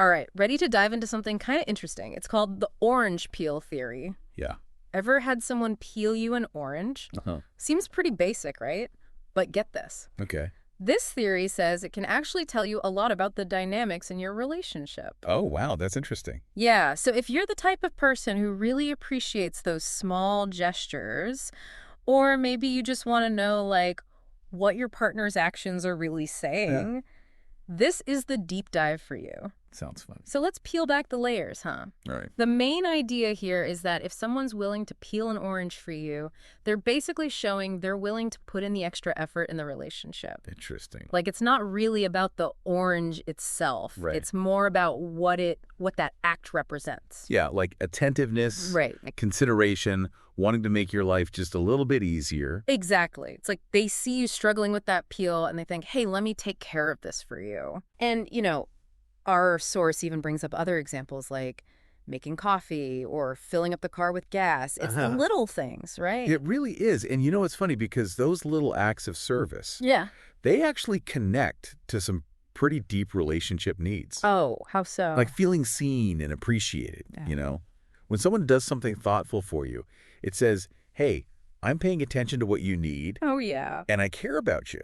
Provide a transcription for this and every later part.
All right, ready to dive into something kind of interesting. It's called the orange peel theory. Yeah. Ever had someone peel you an orange? Seems pretty basic, right? But get this. Okay. This theory says it can actually tell you a lot about the dynamics in your relationship. Oh, wow. That's interesting. Yeah, so if you're the type of person who really appreciates those small gestures, or maybe you just want to know, like, what your partner's actions are really saying, this is the deep dive for you. Sounds fun. So let's peel back the layers, huh? All right. The main idea here is that if someone's willing to peel an orange for you, they're basically showing they're willing to put in the extra effort in the relationship. Interesting. Like, it's not really about the orange itself. Right. It's more about what that act represents. Yeah, like attentiveness, Right. consideration, wanting to make your life just a little bit easier. Exactly. It's like they see you struggling with that peel and they think, hey, let me take care of this for you. And, our source even brings up other examples like making coffee or filling up the car with gas. It's the little things, right? It really is. And it's funny because those little acts of service, Yeah. they actually connect to some pretty deep relationship needs. Oh, how so? Like feeling seen and appreciated, When someone does something thoughtful for you, it says, hey, I'm paying attention to what you need. Oh, yeah. And I care about you.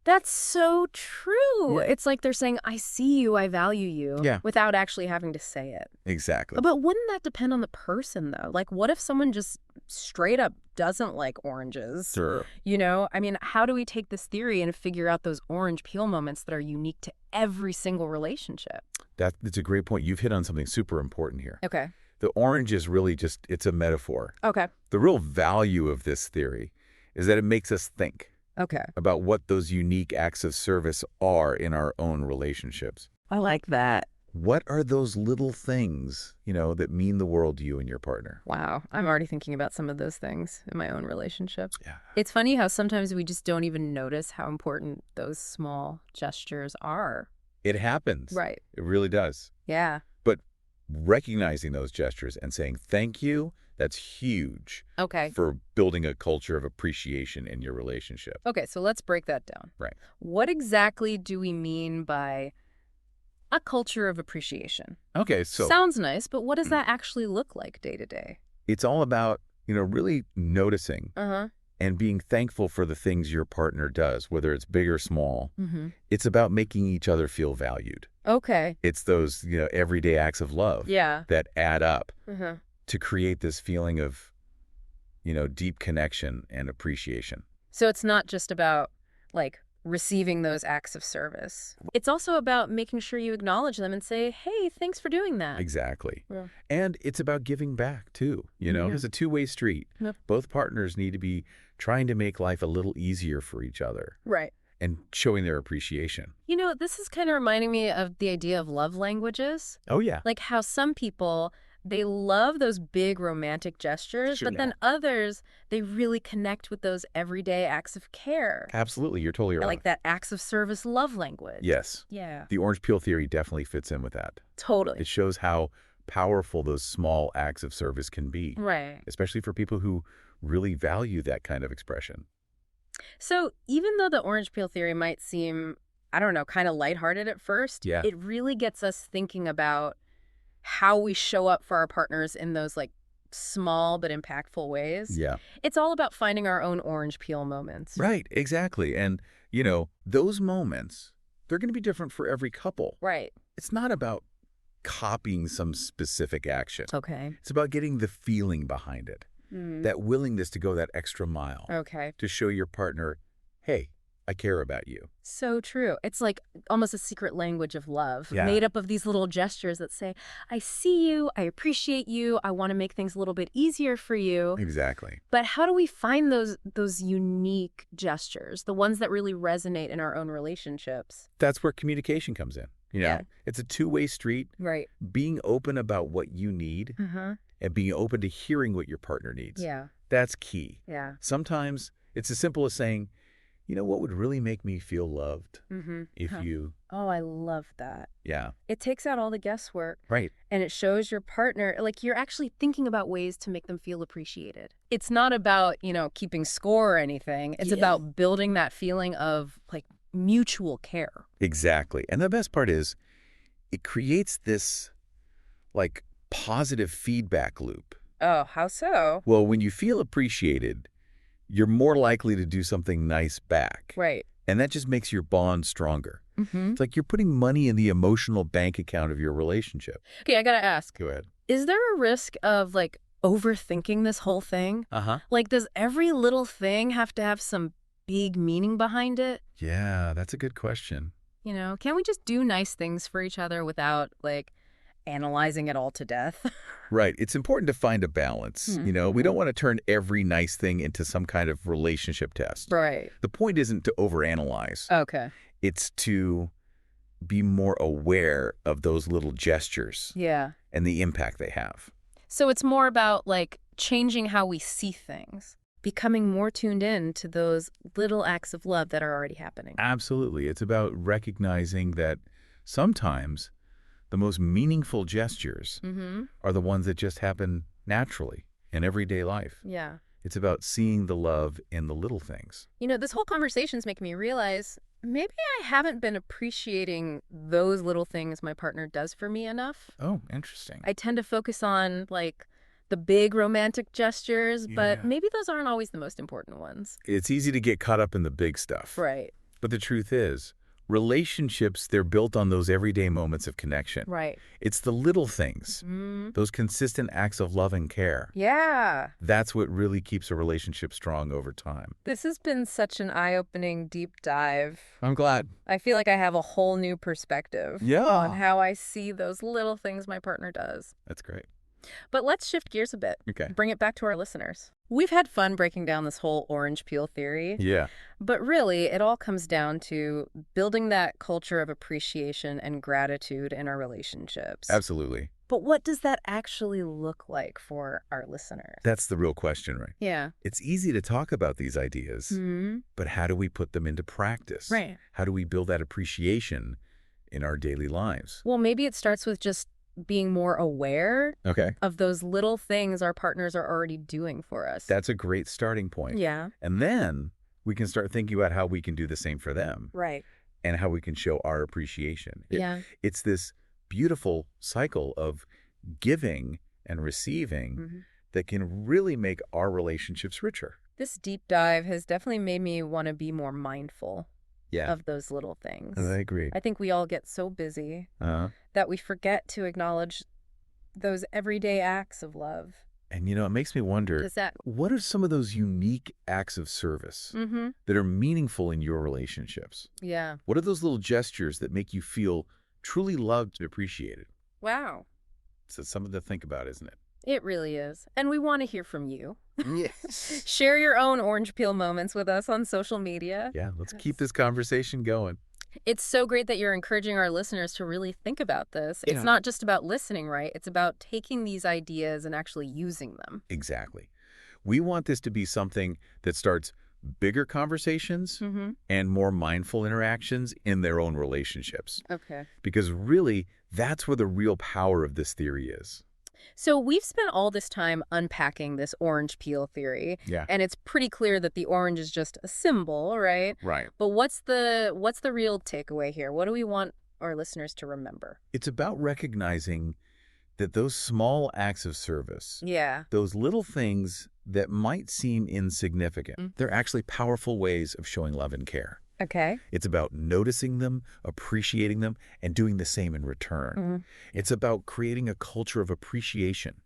That's so true. Yeah. It's like they're saying, I see you, I value you, Yeah. without actually having to say it. Exactly. But wouldn't that depend on the person, though? Like, what if someone just straight up doesn't like oranges? Sure. I mean, how do we take this theory and figure out those orange peel moments that are unique to every single relationship? That's a great point. You've hit on something super important here. Okay. The orange is really it's a metaphor. Okay. The real value of this theory is that it makes us think Okay. about what those unique acts of service are in our own relationships. I like that. What are those little things, that mean the world to you and your partner? Wow. I'm already thinking about some of those things in my own relationship. Yeah. It's funny how sometimes we just don't even notice how important those small gestures are. It happens. Right. It really does. Yeah. But recognizing those gestures and saying thank you, that's huge Okay. for building a culture of appreciation in your relationship. Okay, so let's break that down. Right. What exactly do we mean by a culture of appreciation? Okay, so Sounds nice, but what does that actually look like day to day? it's all about, really noticing Uh-huh. and being thankful for the things your partner does, whether it's big or small. Mm-hmm. It's about making each other feel valued. Okay. It's those, everyday acts of love Yeah. that add up Uh-huh. to create this feeling of, deep connection and appreciation. So it's not just about, like, receiving those acts of service. It's also about making sure you acknowledge them and say, hey, thanks for doing that. Exactly. Yeah. And it's about giving back, too. Yeah. It's a two-way street. Yep. Both partners need to be trying to make life a little easier for each other Right. and showing their appreciation. This is kind of reminding me of the idea of love languages. Oh, yeah. Like how some people, they love those big romantic gestures, Sure. but then others, they really connect with those everyday acts of care. Absolutely. You're totally right. Like that acts of service love language. Yes. Yeah. The orange peel theory definitely fits in with that. Totally. It shows how powerful those small acts of service can be, Right. especially for people who really value that kind of expression. So even though the orange peel theory might seem, I don't know, kind of lighthearted at first, Yeah. it really gets us thinking about how we show up for our partners in those like small but impactful ways. Yeah. It's all about finding our own orange peel moments. Right. Exactly. And, those moments, they're going to be different for every couple. Right. It's not about copying some specific action. Okay. It's about getting the feeling behind it, that willingness to go that extra mile Okay. to show your partner, hey, I care about you. So true. It's like almost a secret language of love, Yeah. made up of these little gestures that say, I see you, I appreciate you, I want to make things a little bit easier for you. Exactly. But how do we find those unique gestures, the ones that really resonate in our own relationships? That's where communication comes in. Yeah. It's a two-way street. Right. Being open about what you need Uh-huh. and being open to hearing what your partner needs. Yeah. That's key. Yeah. Sometimes it's as simple as saying, what would really make me feel loved Mm-hmm. if you, Oh, I love that. yeah, It takes out all the guesswork. right. And it shows your partner, like you're actually thinking about ways to make them feel appreciated. It's not about, keeping score or anything. It's Yeah. about building that feeling of like mutual care. Exactly. And the best part is, it creates this, like, positive feedback loop. Oh, how so? Well, when you feel appreciated, you're more likely to do something nice back. Right. And that just makes your bond stronger. Mm-hmm. It's like you're putting money in the emotional bank account of your relationship. Okay, I gotta ask. Go ahead. Is there a risk of, like, overthinking this whole thing? Uh-huh. Like, does every little thing have to have some big meaning behind it? Yeah, that's a good question. You know, can't we just do nice things for each other without, like, analyzing it all to death? Right. It's important to find a balance. Hmm. You know, we don't want to turn every nice thing into some kind of relationship test. Right. The point isn't to overanalyze. Okay. It's to be more aware of those little gestures Yeah. and the impact they have. So it's more about, like, changing how we see things, becoming more tuned in to those little acts of love that are already happening. Absolutely. It's about recognizing that sometimes the most meaningful gestures Mm-hmm. are the ones that just happen naturally in everyday life. Yeah. It's about seeing the love in the little things. You know, this whole conversation's making me realize maybe I haven't been appreciating those little things my partner does for me enough. Oh, interesting. I tend to focus on, like, the big romantic gestures, but Yeah. maybe those aren't always the most important ones. It's easy to get caught up in the big stuff. Right. But the truth is, relationships, they're built on those everyday moments of connection. Right. It's the little things, Mm. those consistent acts of love and care. Yeah. That's what really keeps a relationship strong over time. This has been such an eye-opening deep dive. I'm glad. I feel like I have a whole new perspective Yeah. on how I see those little things my partner does. That's great. But let's shift gears a bit. Okay. Bring it back to our listeners. We've had fun breaking down this whole orange peel theory, Yeah. but really it all comes down to building that culture of appreciation and gratitude in our relationships. Absolutely. But what does that actually look like for our listeners? That's the real question, right? Yeah. It's easy to talk about these ideas, Mm-hmm. but how do we put them into practice? Right. How do we build that appreciation in our daily lives? Well, maybe it starts with just being more aware Okay. of those little things our partners are already doing for us. That's a great starting point. Yeah. And then we can start thinking about how we can do the same for them Right. and how we can show our appreciation. Yeah. It's this beautiful cycle of giving and receiving Mm-hmm. that can really make our relationships richer. This deep dive has definitely made me want to be more mindful Yeah. of those little things. I agree. I think we all get so busy Uh-huh. that we forget to acknowledge those everyday acts of love. And, you know, it makes me wonder, Does that... what are some of those unique acts of service Mm-hmm. that are meaningful in your relationships? Yeah. What are those little gestures that make you feel truly loved and appreciated? Wow. So it's something to think about, isn't it? It really is. And we want to hear from you. Yes. Share your own orange peel moments with us on social media. Yeah, let's keep this conversation going. It's so great that you're encouraging our listeners to really think about this. Yeah. It's not just about listening, right? It's about taking these ideas and actually using them. Exactly. We want this to be something that starts bigger conversations Mm-hmm. and more mindful interactions in their own relationships. Okay. Because really, that's where the real power of this theory is. So we've spent all this time unpacking this orange peel theory, Yeah. and it's pretty clear that the orange is just a symbol, right? Right. But what's the real takeaway here? What do we want our listeners to remember? It's about recognizing that those small acts of service, Yeah. those little things that might seem insignificant, Mm. they're actually powerful ways of showing love and care. Okay. It's about noticing them, appreciating them, and doing the same in return. Mm-hmm. It's about creating a culture of appreciation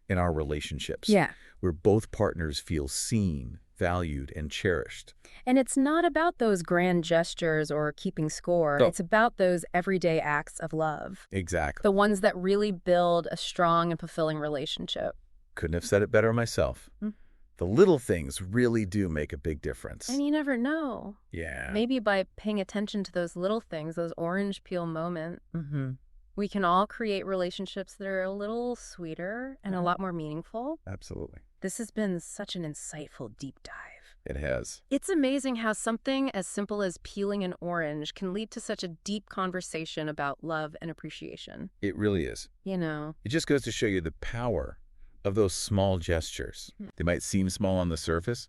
in our relationships, Yeah. where both partners feel seen, valued, and cherished. And it's not about those grand gestures or keeping score. No. It's about those everyday acts of love, Exactly. the ones that really build a strong and fulfilling relationship. Couldn't have said it better myself. Mm. The little things really do make a big difference. And you never know. Yeah. Maybe by paying attention to those little things, those orange peel moments, Mm-hmm. we can all create relationships that are a little sweeter and a lot more meaningful. Absolutely. This has been such an insightful deep dive. It has. It's amazing how something as simple as peeling an orange can lead to such a deep conversation about love and appreciation. It really is. You know, It just goes to show you the power of those small gestures. They might seem small on the surface,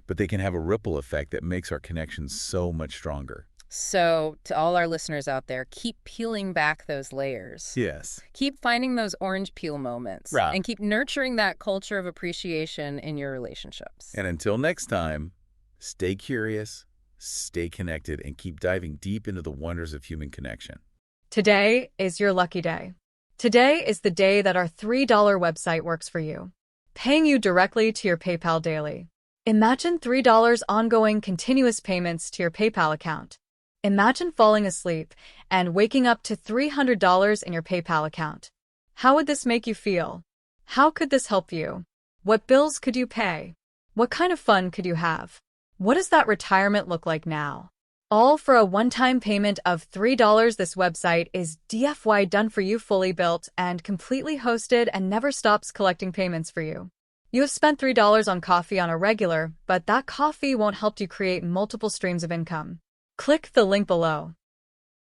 but they can have a ripple effect that makes our connection so much stronger. So, to all our listeners out there, keep peeling back those layers. Yes. Keep finding those orange peel moments Right. and keep nurturing that culture of appreciation in your relationships. And until next time, stay curious, stay connected, and keep diving deep into the wonders of human connection. Today is your lucky day. Today is the day that our $3 website works for you, paying you directly to your PayPal daily. Imagine $3 ongoing continuous payments to your PayPal account. Imagine falling asleep and waking up to $300 in your PayPal account. How would this make you feel? How could this help you? What bills could you pay? What kind of fun could you have? What does that retirement look like now? All for a one-time payment of $3. This website is DFY done for you, fully built and completely hosted, and never stops collecting payments for you. You have spent $3 on coffee on a regular, but that coffee won't help you create multiple streams of income. Click the link below.